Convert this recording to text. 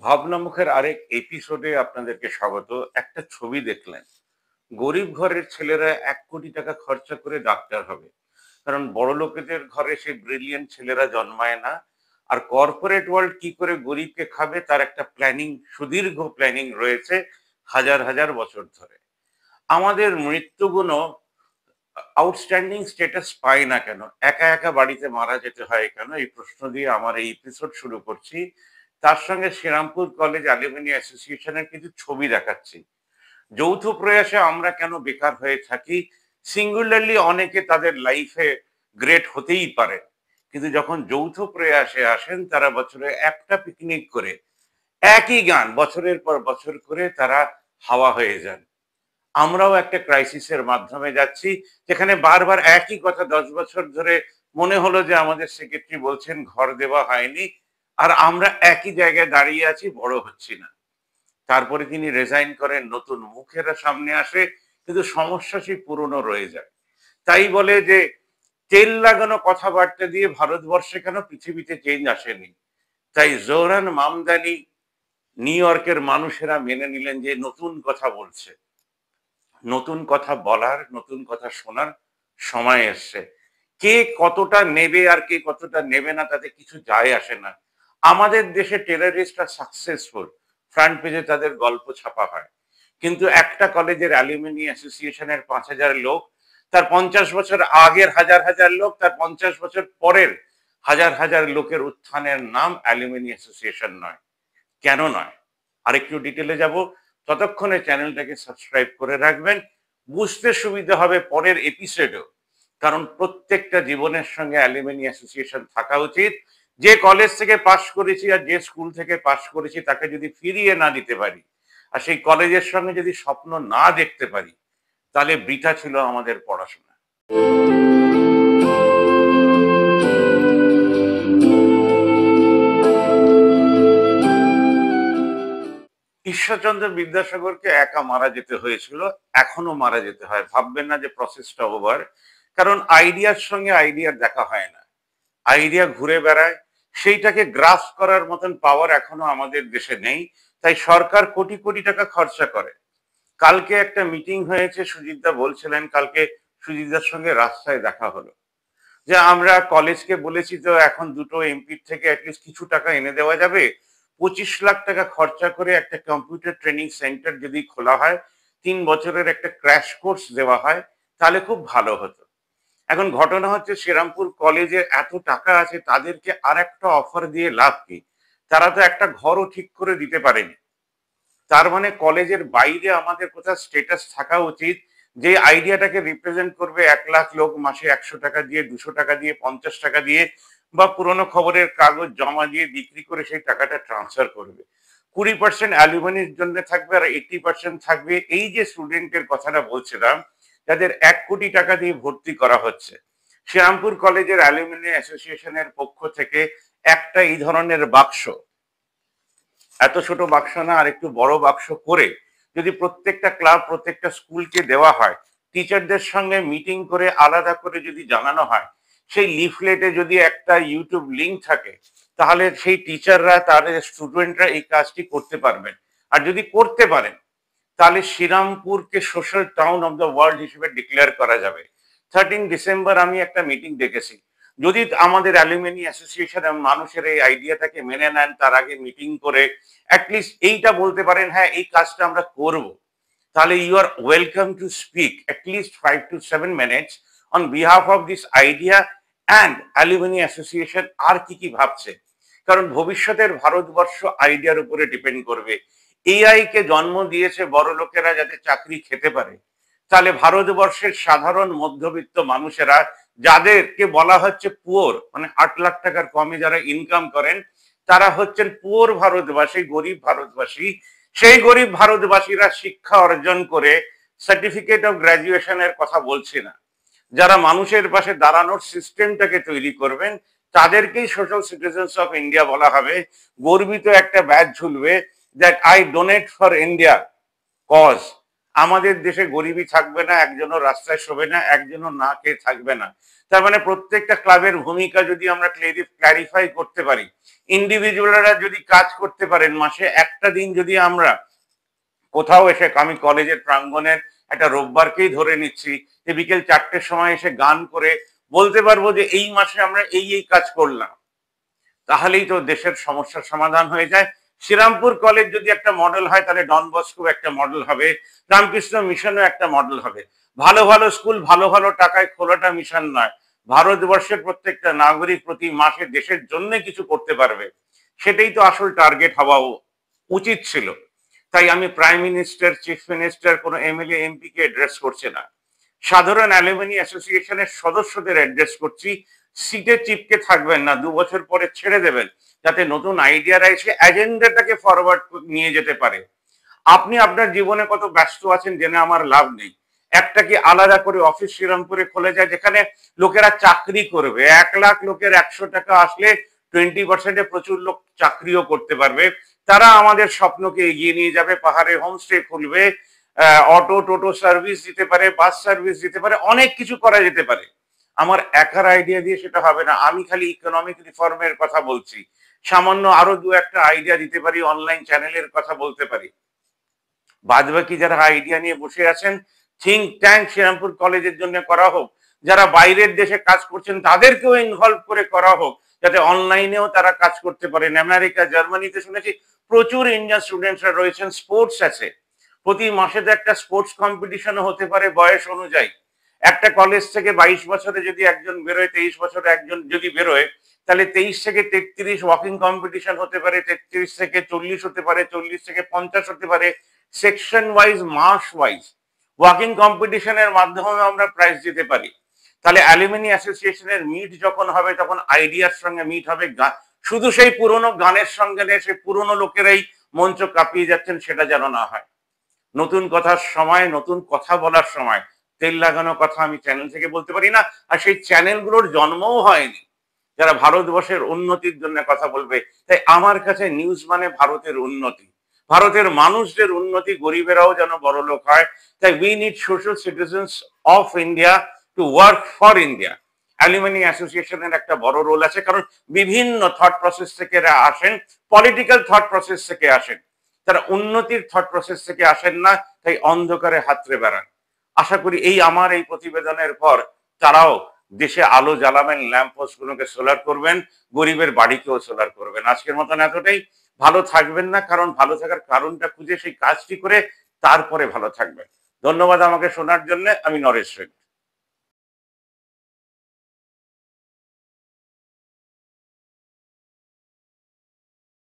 ভাবনামুখের আরেক এপিসোডে আপনাদেরকে স্বাগত। একটা ছবি দেখলেন, গরিব ঘরের ছেলেরা 1 কোটি টাকা খরচা করে ডাক্তার হবে, কারণ বড় লোকেদের ঘরে সেই ব্রিলিয়েন্ট ছেলেরা জন্মায় না। আর কর্পোরেট ওয়ার্ল্ড কি করে গরিবকে খাবে তার একটা প্ল্যানিং, সুদীর্ঘ প্ল্যানিং রয়েছে হাজার হাজার বছর ধরে। আমাদের মৃত্যুগুলো আউটস্ট্যান্ডিং স্ট্যাটাস পায় না কেন, একা একা বাড়িতে মারা যেতে হয় কেন, এই প্রশ্ন দিয়ে আমার এই এপিসোড শুরু করছি। তার সঙ্গে শ্রীরামপুর কলেজ অ্যালুমিনি অ্যাসোসিয়েশনের কিছু ছবি দেখাচ্ছি। যৌথ প্রয়াসে আমরা কেন বেকার হয়ে থাকি। সিঙ্গুলারলি অনেকে তাদের লাইফে গ্রেট হতেই পারে, কিন্তু যখন যৌথ প্রয়াসে আসেন তারা বছরে একটা পিকনিক করে একই গান বছরের পর বছর করে তারা হাওয়া হয়ে যান। আমরাও একটা ক্রাইসিসের মাধ্যমে যাচ্ছি, যেখানে বারবার একই কথা 10 বছর ধরে মনে হলো যে আমাদের সেক্রেটারি বলছেন ঘর দেওয়া হয়নি, আর আমরা একই জায়গায় দাঁড়িয়ে আছি, বড় হচ্ছি না। তারপরে তিনি রেজাইন করেন, নতুন মুখেরা সামনে আসে, কিন্তু সমস্যা সেই পুরনো রয়ে যায়। তাই বলে যে তেল লাগানো কথাবার্তা দিয়ে ভারতবর্ষে কেন পৃথিবীতে চেঞ্জ আসেনি। তাই জোহরান মামদানি নিউ ইয়র্কের মানুষেরা মেনে নিলেন যে নতুন কথা বলছে, নতুন কথা বলার, নতুন কথা শোনার সময় এসছে। কে কতটা নেবে আর কে কতটা নেবে না তাতে কিছু যায় আসে না। আমাদের দেশে টেররিস্টরা সাকসেসফুল, ফ্রন্ট পেজে তাদের গল্প ছাপা হয়, কিন্তু একটা কলেজের অ্যালুমিনি অ্যাসোসিয়েশনের 5,000 লোক, তার 50 বছর আগের হাজার হাজার লোক, তার 50 বছর পরের হাজার হাজার লোকের উত্থানের নাম অ্যালুমিনি অ্যাসোসিয়েশন নয়। কেন নয়, আরেকটু ডিটেলে যাব। ততক্ষণে চ্যানেলটাকে সাবস্ক্রাইব করে রাখবেন, বুঝতে সুবিধা হবে পরের এপিসোডেও। কারণ প্রত্যেকটা জীবনের সঙ্গে অ্যালুমিনি অ্যাসোসিয়েশন থাকা উচিত। যে কলেজ থেকে পাশ করেছি আর যে স্কুল থেকে পাশ করেছি তাকে যদি ফিরিয়ে না দিতে পারি, আর সেই কলেজের সঙ্গে যদি স্বপ্ন না দেখতে পারি, তাহলে বৃথা ছিল আমাদের পড়াশোনা। ঈশ্বরচন্দ্র বিদ্যাসাগরকে একা মারা যেতে হয়েছিল, এখনো মারা যেতে হয়। ভাববেন না যে প্রসেসটা ওভার, কারণ আইডিয়ার সঙ্গে আইডিয়ার দেখা হয় না, আইডিয়া ঘুরে বেড়ায়। সেইটাকে গ্রাস করার মতন পাওয়ার এখনো আমাদের দেশে নেই। তাই সরকার কোটি কোটি টাকা খরচা করে। কালকে একটা মিটিং হয়েছে, সুজিতদা বলছিলেন, কালকে সুজিতদার সঙ্গে রাস্তায় দেখা হলো, যে আমরা কলেজকে বলেছি তো এখন দুটো এমপির থেকে অ্যাটলিস্ট কিছু টাকা এনে দেওয়া যাবে। 25 লাখ টাকা খরচা করে একটা কম্পিউটার ট্রেনিং সেন্টার যদি খোলা হয়, 3 বছরের একটা ক্র্যাশ কোর্স দেওয়া হয়, তাহলে খুব ভালো হতো। এখন ঘটনা হচ্ছে শ্রীরামপুর কলেজে এত টাকা আছে, তাদেরকে আর একটা অফার দিয়ে লাভ কি? তারা তো একটা ঘরও ঠিক করে দিতে পারেনি। তার মানে কলেজের বাইরে আমাদের কোথাও স্টেটাস থাকা উচিত, যে আইডিয়াটাকে রিপ্রেজেন্ট করবে 1 লাখ লোক মাসে 100 টাকা দিয়ে, 200 টাকা দিয়ে, 50 টাকা দিয়ে, বা পুরোনো খবরের কাগজ জমা দিয়ে বিক্রি করে সেই টাকাটা ট্রান্সফার করবে। 20% অ্যালুমিনির জন্য থাকবে, আর 80% থাকবে এই যে স্টুডেন্টের কথাটা বলছিলাম, যাদের 1 কোটি টাকা দিয়ে ভর্তি করা হচ্ছে। শ্রীরামপুর কলেজের অ্যালুমিনি অ্যাসোসিয়েশনের পক্ষ থেকে একটা এই ধরনের বাক্স, এত ছোট বাক্স না, আর একটু বড় বাক্স করে যদি প্রত্যেকটা ক্লাব, প্রত্যেকটা স্কুলকে দেওয়া হয়, টিচারদের সঙ্গে মিটিং করে আলাদা করে যদি জানানো হয়, সেই লিফলেটে যদি একটা ইউটিউব লিঙ্ক থাকে, তাহলে সেই টিচাররা, তাদের স্টুডেন্টরা এই কাজটি করতে পারবেন। আর যদি করতে পারেন, তাহলে শ্রীরামপুরকে social town of the world হিসেবে ডিক্লেয়ার করা যাবে। 13 ডিসেম্বর আমি একটা মিটিং ডেকেছি। যদি আমাদের অ্যালুমিনি অ্যাসোসিয়েশনের মানুষের এই আইডিয়াটাকে মেনে নেন, তার আগে মিটিং করে অ্যাটলিস্ট এইটা বলতে পারেন, হ্যাঁ এই কাজটা আমরা করব, তাহলে you are welcome to speak at least 5 to 7 minutes on behalf of this idea and alumni association আর কি কি ভাবছে। কারণ ভবিষ্যতের ভারতবর্ষ আইডিয়ার উপরে ডিপেন্ড করবে। এআই কে জন্ম দিয়েছে বড় লোকেরা যাতে চাকরি খেতে পারে, তাহলে ভারতবর্ষের সাধারণ মধ্যবিত্ত মানুষেরা, যাদেরকে বলা হচ্ছে পুয়োর, মানে 8 লাখ টাকার কমে যারা ইনকাম করেন, তারা হচ্ছেন পুয়োর ভারতবাসী, গরিব ভারতবাসী। সেই গরিব ভারতবাসীরা শিক্ষা অর্জন করে সার্টিফিকেট অফ গ্রাজুয়েশনের কথা বলছি না, যারা মানুষের পাশে দাঁড়ানোর সিস্টেমটাকে তৈরি করবেন, তাদেরকেই সোশ্যাল সিটিজেন্স অফ ইন্ডিয়া বলা হবে। গর্বিত একটা ব্যাজ ঝুলবে, that I donate for India cause, আমাদের দেশে গরিবই থাকবে না, একজনও রাস্তায় শোবে না, একজনও না খেয়ে থাকবে না। তার মানে প্রত্যেকটা ক্লাবের ভূমিকা যদি আমরা ক্ল্যারিফাই করতে পারি, ইন্ডিভিজুয়ালরা যদি কাজ করতে পারেন, মাসে একটা দিন যদি আমরা কোথাও এসে, আমি কলেজের প্রাঙ্গণের একটা রোববারকেই ধরে নিচ্ছি, যে বিকেল 4টের সময় এসে গান করে বলতে পারবো যে এই মাসে আমরা এই এই কাজ করলাম, তাহলেই তো দেশের সমস্যার সমাধান হয়ে যায়। শ্রীরামপুর কলেজ যদি একটা মডেল হয়, তাহলে ডন বস্কো একটা মডেল হবে, রামকৃষ্ণ মিশনও একটা মডেল হবে। ভালো ভালো স্কুল ভালো ভালো টাকায় খোলাটা মিশন নয়, ভারতবর্ষের প্রত্যেকটা নাগরিক প্রতি মাসে দেশের জন্য কিছু করতে পারবে, সেটাই তো আসল টার্গেট হওয়া উচিত ছিল। তাই আমি প্রাইম মিনিস্টার, চিফ মিনিস্টার, কোনো এমএলএ এমপি কে অ্যাড্রেস করছি না, সাধারণ অ্যালুমিনি অ্যাসোসিয়েশনের সদস্যদের অ্যাড্রেস করছি। সিটে চিপকে থাকবেন না, 2 বছর পরে ছেড়ে দেবেন, যাতে নতুন আইডিয়ারা এসে এজেন্ডাটাকে ফরওয়ার্ড নিয়ে যেতে পারে। আপনি আপনার জীবনে কত ব্যস্ত আছেন জেনে আমার লাভ নেই। একটা কি আলাদা করে অফিস শ্রীরামপুরে খুলে যায়, যেখানে লোকেরা চাকরি করবে। 1 লাখ লোকের 100 টাকা আসলে 20%-এ প্রচুর লোক চাকরিও করতে পারবে। তারা আমাদের স্বপ্নকে এগিয়ে নিয়ে যাবে, পাহাড়ে হোমস্টে খুলবে, অটো টোটো সার্ভিস দিতে পারে, বাস সার্ভিস দিতে পারে, অনেক কিছু করা যেতে পারে। আমার একার আইডিয়া দিয়ে সেটা হবে না, আমি খালি ইকোনমিক রিফর্মের কথা বলছি, সামান্য আরো 2-1টা আইডিয়া দিতে পারি, অনলাইন চ্যানেলের কথা বলতে পারি। বাদবাকি যারা আইডিয়া নিয়ে বসে আছেন, থিঙ্ক ট্যাঙ্ক শ্রীরামপুর কলেজের জন্য করা হোক, যারা বাইরের দেশে কাজ করছেন তাদেরকেও ইনভলভ করে করা হোক, যাতে অনলাইনেও তারা কাজ করতে পারেন। আমেরিকা, জার্মানিতে শুনেছি প্রচুর ইন্ডিয়ান স্টুডেন্টসরা রয়েছেন, স্পোর্টস আছে, প্রতি মাসে তো একটা স্পোর্টস কম্পিটিশনও হতে পারে বয়স অনুযায়ী। একটা কলেজ থেকে 22 বছরে যদি একজন বেরোয়, 23 বছরে একজন যদি বেরোয়, তাহলে 23 থেকে 33 ওয়াকিং কম্পিটিশন হতে পারে, 33 থেকে 40 হতে পারে, 40 থেকে 50 হতে পারে, সেকশন ওয়াইজ, মাস ওয়াইজ ওয়াকিং কম্পিটিশনের মাধ্যমে আমরা প্রাইজ দিতে পারি। তাহলে অ্যালুমিনি অ্যাসোসিয়েশনের মিট যখন হবে, তখন আইডিয়ার সঙ্গে মিট হবে। শুধু সেই পুরনো গানের সঙ্গে নেই, সেই পুরনো লোকেরাই মঞ্চ কাঁপিয়ে যাচ্ছেন, সেটা যেন না হয়। নতুন কথার সময়, নতুন কথা বলার সময় তেল লাগানো কথা আমি চ্যানেল থেকে বলতে পারি না, আর সেই চ্যানেলগুলোর জন্মও হয়নি যারা ভারতবর্ষের উন্নতির জন্য কথা বলবে। তাই আমার কাছে নিউজ মানে ভারতের উন্নতি, ভারতের মানুষদের উন্নতি, গরিবেরাও যেন বড় লোক হয়। তাই we need social citizens of India to work for India. Alumni অ্যাসোসিয়েশনের একটা বড় রোল আছে, কারণ বিভিন্ন থট প্রসেস থেকে এরা আসেন, পলিটিক্যাল থট প্রসেস থেকে আসেন, তারা উন্নতির থট প্রসেস থেকে আসেন না, তাই অন্ধকারে হাতড়ে বেড়ান। আশা করি এই আমার এই প্রতিবেদনের পর তারাও দেশে আলো জ্বালাবেন, ল্যাম্প পোস্ট গুলোকে সোলার করবেন, গরিবের বাড়িকেও সোলার করবেন। আজকের মতন এতটাই। ভালো থাকবেন না, কারণ ভালো থাকার কারণটা খুঁজে সেই কাজটি করে তারপরে ভালো থাকবেন। ধন্যবাদ আমাকে শোনার জন্য। আমি নরেশ সেন।